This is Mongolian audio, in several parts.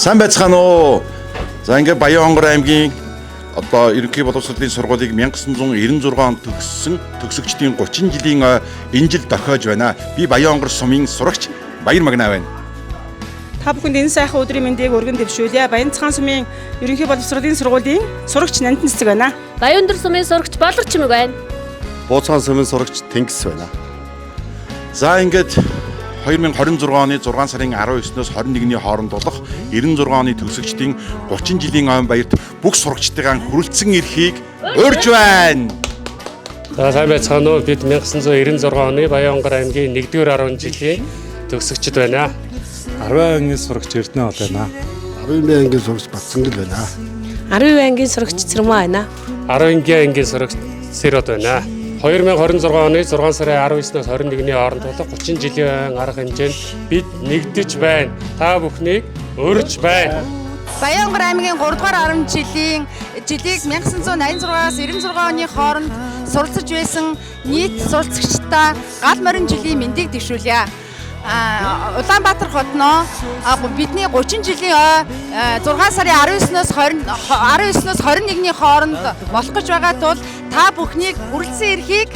Сайн байцгаана уу. За ингээд Баян-Хонгор аймгийн одоо ерөнхий боловсролын сургуулийг 1996 онд төгссөн төгсөгчдийн 30 жилийн энэ жил дохиож байна. Би Баян-Хонгор сумын сурагч Баяр Магнаа байна. Та бүхэнд энэ сайхан өдрийн мэндийг өргөн дэвшүүлье. Баянцхан сумын ерөнхий боловсролын сургуулийн сурагч Нандин Цэцэг байна. Баяндөр сумын сурагч Болгор Чимэг байна. Бууцхан сумын сурагч Тэнгис байна. За ингээд 2026 оны 6 сарын 19-ноос 21-ний хооронд болох 96 оны төгсөгчдийн 30 жилийн ойн баярт бүх сурагчдыгаа хүрэлцэн ирэхийг урьж байна. За сайн байцгаана уу. Бид 1996 оны Баян-Хонгор аймгийн 1-р 10 жилийн төгсөгчд байна. 10 ангийн сурагч Эрдэнэ ол байна. 12 ангийн сурагч Батсангал байна. 10 ангийн сурагч Цэрмаа байна. 10 ангийн сурагч Сэрод байна. 2026 оны 6 сарын 19-ноос 21-ний хооронд болох 30 жилийн арга хэмжээнд бид нэгдэж байна. Та бүхнийг урьж байна. Баян-Хонгор аймгийн 3-р 10 жилийн 1986-аас 96 оны хооронд суралцж байсан нийт суралцагчдаа гал морин жилийн мэндийг дэвшүүлье. Улаанбаатар хотноо бидний 30 жилийн 6 сарын 19-ноос 21-ний хооронд болох гэж байгаа тул та бүхнийг хүрэлцэн ирэхийг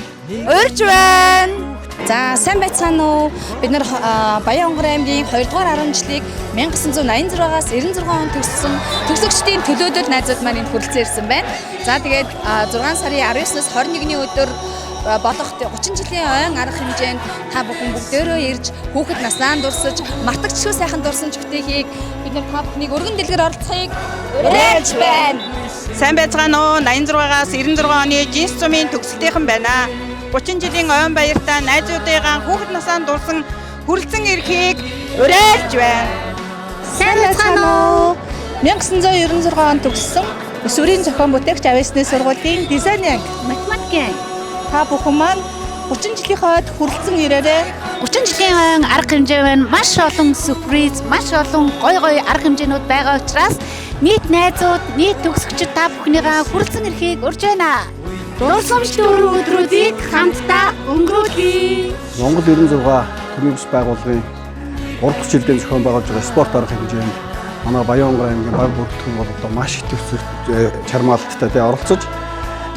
урьж байна. За сайн байцгаана уу. Бид нар Баян-Хонгор аймгийн 2-р 10 жилийг 1986-аас 96 онд төгссөн төгсөгчдийн төлөөлөл найзууд маань энд хүрэлцэн ирсэн байна. За тэгээд 6 сарын 19-ноос 21-ний өдөр болох 30 жилийн ойн арга хэмжээнд та бүхэн бүгдээрөө ирж хүүхэд наснаа дурсаж мартагчгүй сайхан дурсан чүгтээхийг бид нар та бүхнийг өргөн дэлгэр оролцохыг урьж байна. Сайн байцгаана уу. 86-аас 96 оны Жинс сумын төгсөлтийнхэн байна. 30 жилийн ойн баяртаа найзуудыгаа хүүхэд насаа дурсан хүрэлцэн ирэхийг урьж байна. Сайн байцгаана уу. 1996 онд төгссөн өсвөрийн зохион бүтээгч авьяасны сургуулийн дизайн анги математикийн та бүхэн маань 30 жилийн хойд хүрэлцэн ирээрээ 30 жилийн ойн арга хэмжээ байна. Маш олон сюрприз, маш олон гой арга хэмжээнүүд байгаа учраас нийт найзууд, нийт төгсөгчид та бүхнийгаа хүрэлцэн ирэхийг урьж байна. Дурсамж дөрөв өдрүүдийг хамтдаа өнгөрүүлье. Монгол 96 төрийн бас байгууллагын 3 дахь жилдээ зохион байгуулж байгаа спорт арга хэмжээнд манай Баян-Хонгор аймгийн баг бүртгэн бол одоо маш их чармаалттай оролцож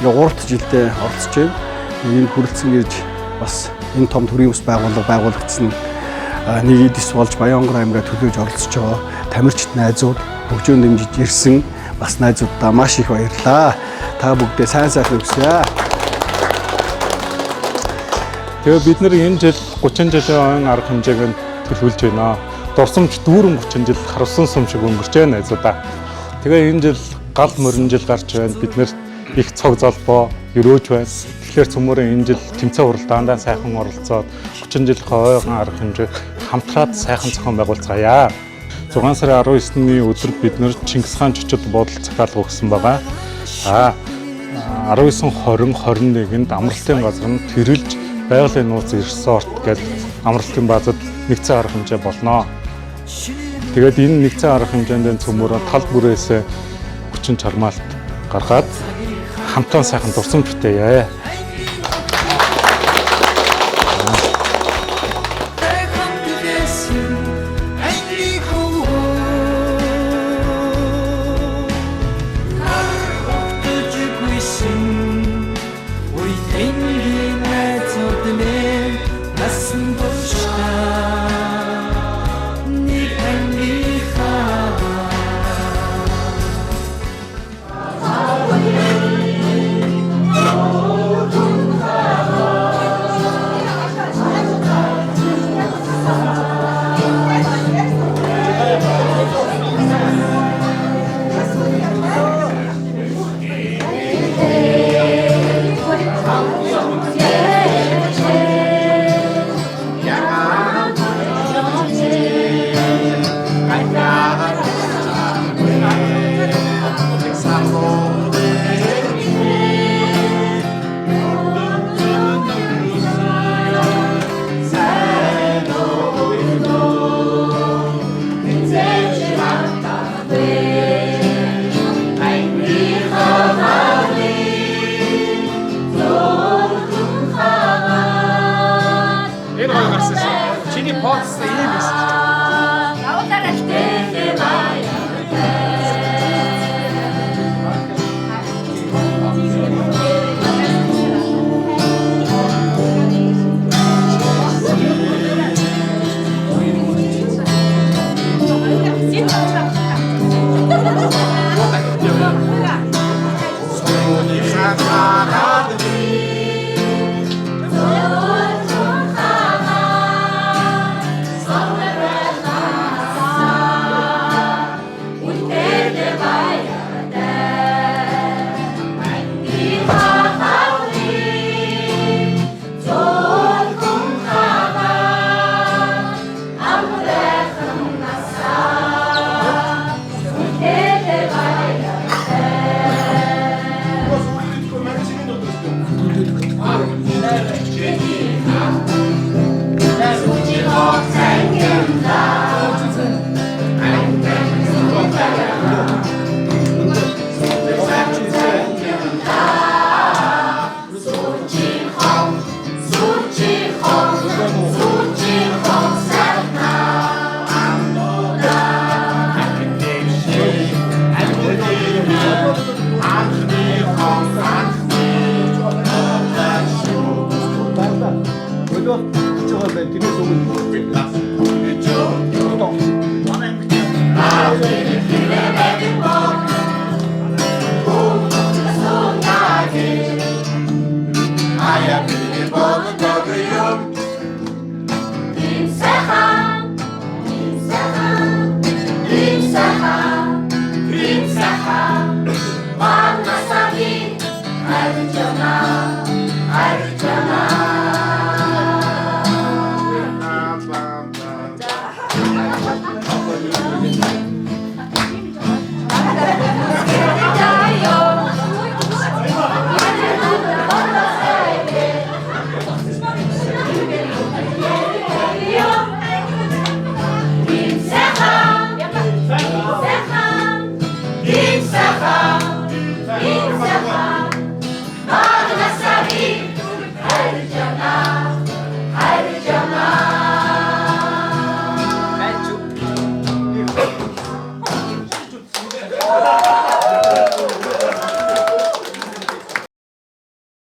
3 дахь жилдээ оролцож байна. Энэ хүрэлцэн ирж бас энэ том төрийн бас байгуулагдсан нэг эдис болж Баян-Хонгор аймгаа төлөөж оролцож байгаа тамирчид найзууд хөгжөөн дэмжиж ирсэн бас найзуудаа маш их баярлалаа. Та бүгдээ сайн сайхан өсгөө. Тэгээ бид нар энэ жил 30 жилийн ойн арга хэмжээг төлөвлөж байна. Дурсамж дүүрэн 30 жил харуулсан сум шиг өнгөрч байна найзуудаа. Тэгээ энэ жил гал морин жил гарч байна. Бид нэр их цог залбоо өрөөж байна. Тэгэхээр цөмөрөө энэ жил тэмцээн уралдаандаа сайхан оролцоод 30 жилийн ойн арга хэмжээг хамтраад сайхан зохион байгуулцгаая. 6 сарын 19-ний өдөр бид нэр Чингис хаан чөчөд бодол захиалга өгсөн байгаа. 19-20-21-нд амралтын газар нь тэрэлж байгалийн нууц ресорт гэдэг амралтын баазад нэгдсэн арга хэмжээ болно. Тэгээд энэ нэгдсэн арга хэмжээнд цөмөрөө тал бүрээсээ хүчин чармаалт гаргаад хамтаа сайхан дурсамж бүтээе.